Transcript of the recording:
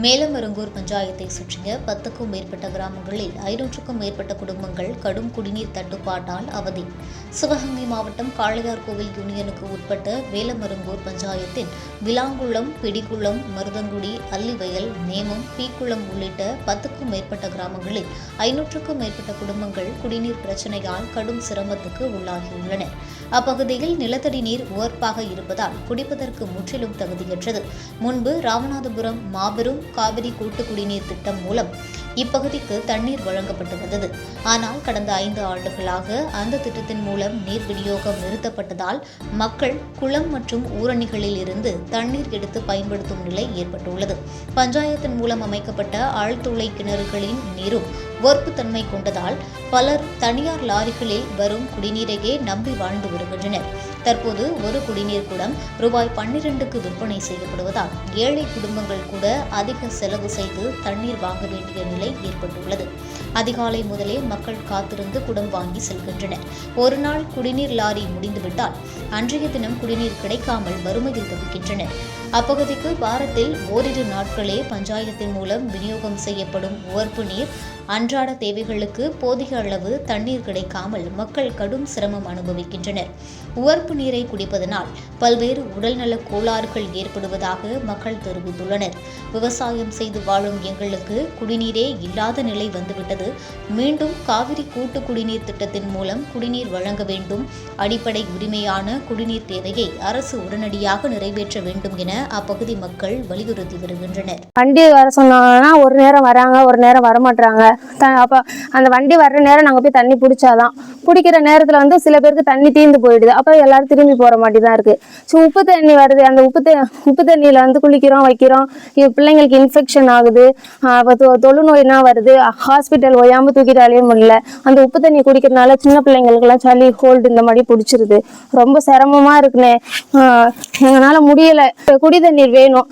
மேலமருங்கூர் பஞ்சாயத்தை சுற்றிய 10க்கும் மேற்பட்ட கிராமங்களில் 500க்கும் மேற்பட்ட குடும்பங்கள் கடும் குடிநீர் தட்டுப்பாட்டால் அவதி. சிவகங்கை மாவட்டம் காளையார்கோவில் யூனியனுக்கு உட்பட்ட மேலமருங்கூர் பஞ்சாயத்தின் விலாங்குளம், பிடிக்குளம், மருதங்குடி, அல்லிவயல், நேமம், பீக்குளம் உள்ளிட்ட 10க்கும் மேற்பட்ட கிராமங்களில் 500க்கும் மேற்பட்ட குடும்பங்கள் குடிநீர் பிரச்சினையால் கடும் சிரமத்துக்கு உள்ளாகியுள்ளன. அப்பகுதியில் நிலத்தடி நீர் உவர்ப்பாக இருப்பதால் குடிப்பதற்கு முற்றிலும் தகுதியற்றது. முன்பு ராமநாதபுரம் மாபெரும் காவிரி கூட்டு குடிநீர் திட்டம் மூலம் இப்பகுதிக்கு தண்ணீர் வழங்கப்பட்டு வந்தது. ஆனால் கடந்த 5 ஆண்டுகளாக அந்த திட்டத்தின் மூலம் நீர் விநியோகம் நிறுத்தப்பட்டதால் மக்கள் குளம் மற்றும் ஊரணிகளில் இருந்து தண்ணீர் எடுத்து பயன்படுத்தும் நிலை ஏற்பட்டுள்ளது. பஞ்சாயத்தின் மூலம் அமைக்கப்பட்ட ஆழ்துளை கிணறுகளின் நீரும் உவர்ப்புத்தன்மை கொண்டதால் பலர் தனியார் லாரிகளில் வரும் குடிநீரையே நம்பி வாழ்ந்து வருகின்றனர். தற்போது ஒரு குடிநீர் குடம் ரூபாய் 12க்கு விற்பனை செய்யப்படுவதால் ஏழை குடும்பங்கள் கூட அதிக செலவு செய்து தண்ணீர் வாங்க வேண்டிய நிலை ஏற்பட்டுள்ளது. அதிகாலை முதலே மக்கள் காத்திருந்து குடம் வாங்கி செல்கின்றனர். ஒரு நாள் குடிநீர் லாரி முடிந்துவிட்டால் அன்றைய தினம் குடிநீர் கிடைக்காமல் வறுமையில் தவிக்கின்றனர். அப்பகுதிக்கு வாரத்தில் ஓரிரு நாட்களே பஞ்சாயத்தின் மூலம் விநியோகம் செய்யப்படும் உவர்ப்பு நீர் அன்றாட தேவைகளுக்கு போதிய அளவு தண்ணீர் கிடைக்காமல் மக்கள் கடும் சிரமம் அனுபவிக்கின்றனர். உவர்ப்பு நீரை குடிப்பதனால் பல்வேறு உடல்நல கோளாறுகள் ஏற்படுவதாக மக்கள் தெரிவித்துள்ளனர். விவசாயம் செய்து வாழும் எங்களுக்கு குடிநீரே இல்லாத நிலை வந்துவிட்டது. மீண்டும் காவிரி கூட்டு குடிநீர் திட்டத்தின் மூலம் குடிநீர் வழங்க வேண்டும். அடிப்படை உரிமையான குடிநீர் தேவையை அரசு உடனடியாக நிறைவேற்ற வேண்டும் என அப்பகுதி மக்கள் வலியுறுத்தி வருகின்றனர். வண்டி வர சொன்னாங்கன்னா ஒரு நேரம் வராங்க, ஒரு நேரம் வரமாட்டாங்க. அப்போ அந்த வண்டி வர்ற நேரம் நாங்கள் போய் தண்ணி பிடிச்சாதான், பிடிக்கிற நேரத்தில் சில பேருக்கு தண்ணி தீர்ந்து போயிடுது. அப்போ எல்லாரும் திரும்பி போகிற மாதிரி தான் இருக்குது. ஸோ உப்பு தண்ணி வருது, அந்த உப்பு தண்ணியில் குளிக்கிறோம் வைக்கிறோம், பிள்ளைங்களுக்கு இன்ஃபெக்ஷன் ஆகுது, தொழுநோய்னா வருது, ஹாஸ்பிட்டல் ஒய்யாமல் தூக்கிட்டு அலைய முடியல. அந்த உப்பு தண்ணி குடிக்கிறதுனால சின்ன பிள்ளைங்களுக்கெல்லாம் சளி, கோல்டு இந்த மாதிரி பிடிச்சிருது. ரொம்ப சிரமமாக இருக்குண்ணே, எங்களால் முடியலை. குடி தண்ணீர் வேணும்.